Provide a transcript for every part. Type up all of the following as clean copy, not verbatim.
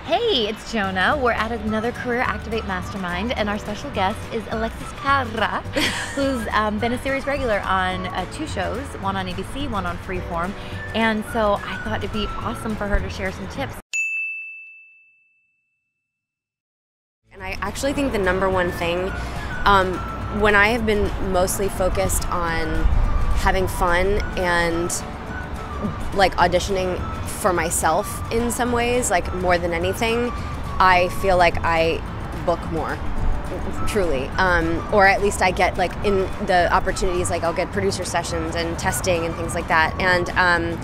Hey, it's Jonah. We're at another Career Activate Mastermind, and our special guest is Alexis Carra, who's been a series regular on 2 shows, one on ABC, one on Freeform, and so I thought it'd be awesome for her to share some tips. And I actually think the #1 thing, when I have been mostly focused on having fun and like auditioning for myself in some ways, like more than anything, I feel like I book more, truly. Or at least I get like in the opportunities, like I'll get producer sessions and testing and things like that. And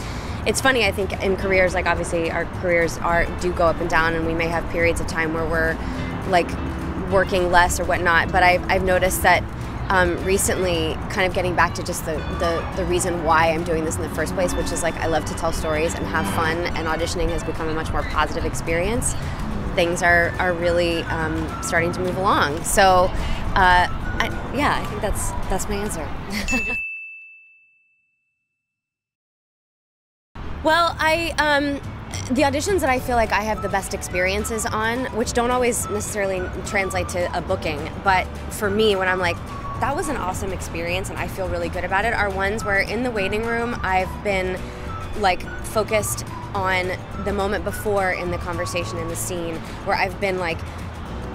it's funny, I think in careers, like obviously our careers do go up and down, and we may have periods of time where we're like working less or whatnot, but I've noticed that recently, kind of getting back to just the reason why I'm doing this in the first place, which is like I love to tell stories and have fun, and auditioning has become a much more positive experience. Things are really starting to move along. So yeah, I think that's my answer. Well, the auditions that I feel like I have the best experiences on, which don't always necessarily translate to a booking, but for me, when I'm like, that was an awesome experience and I feel really good about it, are ones where in the waiting room I've been like focused on the moment before in the conversation, in the scene, where I've been like,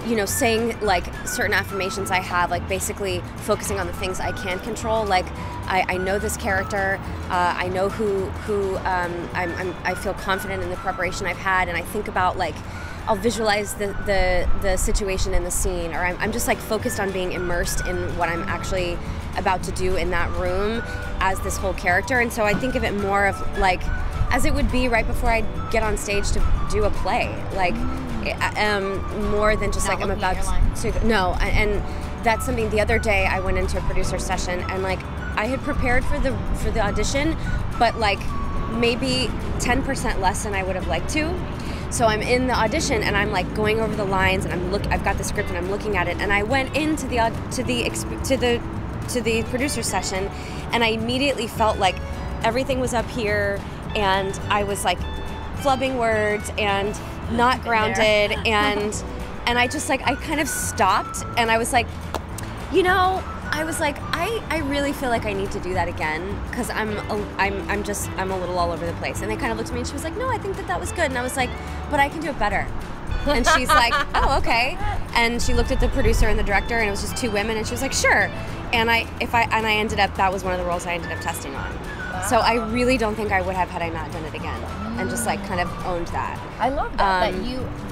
you know, saying like certain affirmations I have, like basically focusing on the things I can control. Like I know this character, I know who I feel confident in the preparation I've had, and I think about like, I'll visualize the situation in the scene, or I'm just like focused on being immersed in what I'm actually about to do in that room as this whole character. And so I think of it more of like, as it would be right before I get on stage to do a play, like more than just like I'm about to, no. And that's something. The other day I went into a producer session, and like I had prepared for the audition, but like maybe 10% less than I would have liked to. So I'm in the audition and I'm like going over the lines, and I've got the script and I'm looking at it, and I went into the producer session, and I immediately felt like everything was up here, and I was like flubbing words and not grounded, and I just like, I kind of stopped, and I was like, you know, I was like, I really feel like I need to do that again, because I'm a little all over the place. And they kind of looked at me, and she was like, no, I think that was good. And I was like, but I can do it better. And she's like, oh, okay. And she looked at the producer and the director, and it was just 2 women, and she was like, sure. And I ended up, that was one of the roles I ended up testing on. Wow. So I really don't think I would have had I not done it again, and just like kind of owned that. I love that,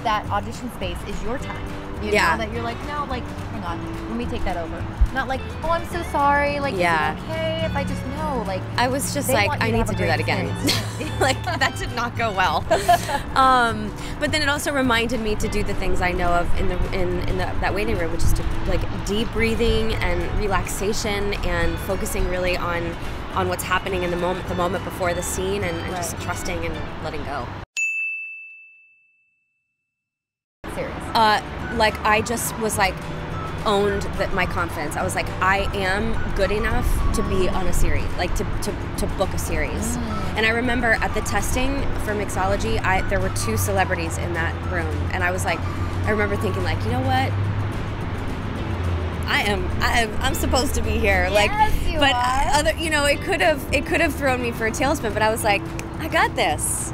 that audition space is your time. You know, that you're like, no, like, hang on, let me take that over. Not like, oh, I'm so sorry, like, is it okay if I just know? Like, I was just like, I need to do that again. Like, that did not go well. But then it also reminded me to do the things I know of in that waiting room, which is to like deep breathing and relaxation, and focusing really on what's happening in the moment before the scene, and just trusting and letting go. Serious. Like I just was like owned my confidence. I was like, I am good enough to be on a series, like to book a series. And I remember at the testing for mixology, there were 2 celebrities in that room, and I was like, I remember thinking like, you know what? I'm supposed to be here. Like, yes, but other, you know, it could have thrown me for a tailspin, but I was like, I got this.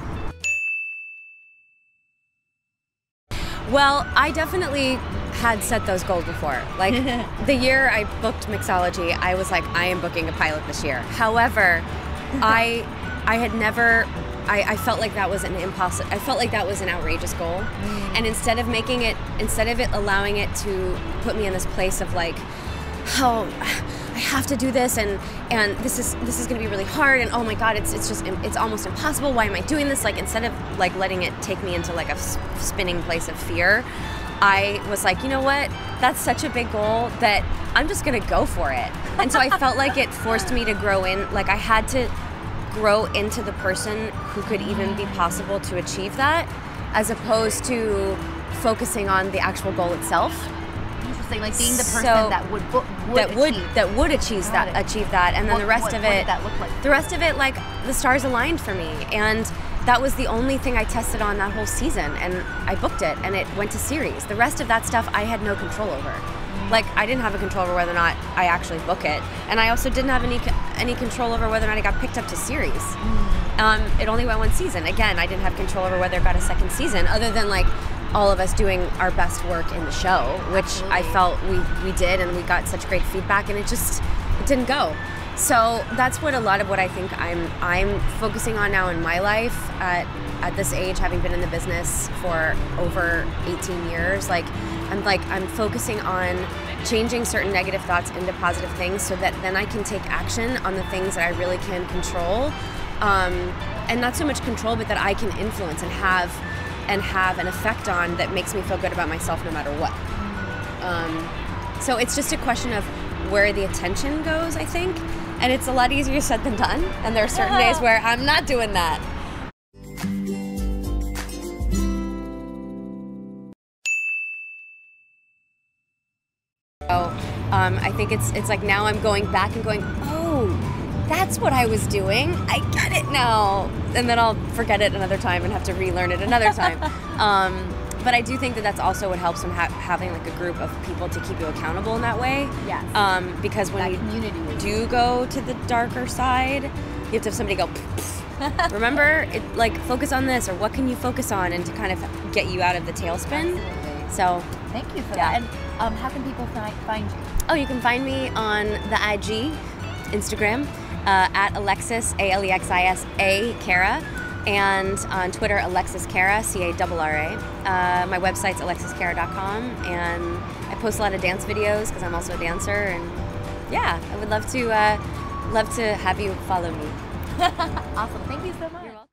Well, I definitely had set those goals before. Like the year I booked mixology, I was like, I am booking a pilot this year. However, I had never, I felt like that was I felt like that was an outrageous goal. And instead of allowing it to put me in this place of like, oh, I have to do this, and this is gonna be really hard, and oh my God, it's almost impossible. Why am I doing this? Like, instead of like letting it take me into like a spinning place of fear, I was like, you know what? That's such a big goal that I'm just gonna go for it. And so I felt like it forced me to grow in. Like I had to grow into the person who could even be possible to achieve that, as opposed to focusing on the actual goal itself. Interesting, like being the person that would achieve that, and then the rest of it, what did that look like? The rest of it, like the stars aligned for me, and that was the only thing I tested on that whole season, and I booked it, and it went to series. The rest of that stuff I had no control over. Like, I didn't have a control over whether or not I actually book it, and I also didn't have any control over whether or not it got picked up to series. It only went one season. Again, I didn't have control over whether it got a second season, other than like all of us doing our best work in the show, which Absolutely. I felt we did, and we got such great feedback, and it didn't go. So that's what a lot of what I think I'm focusing on now in my life at this age, having been in the business for over 18 years. I'm focusing on changing certain negative thoughts into positive things, so that then I can take action on the things that I really can control, and not so much control, but that I can influence and have an effect on, that makes me feel good about myself no matter what. So it's just a question of where the attention goes, I think. And it's a lot easier said than done. And there are certain days where I'm not doing that. So I think it's like now I'm going back and going, oh, that's what I was doing. I get it now. And then I'll forget it another time and have to relearn it another time. But I do think that that's also what helps from having like a group of people to keep you accountable in that way. Yes. Because when That community you is- do go to the darker side, you have to have somebody go, remember, focus on this, or what can you focus on, and to kind of get you out of the tailspin. Absolutely. So, Thank you for Yeah. that. And how can people find you? oh, you can find me on the IG, Instagram, at Alexis, Alexisa Carra, and on Twitter, Alexis Carra, Carra. My website's alexiscarra.com, and I post a lot of dance videos because I'm also a dancer, and yeah, I would love to have you follow me. Awesome. Thank you so much. You're welcome.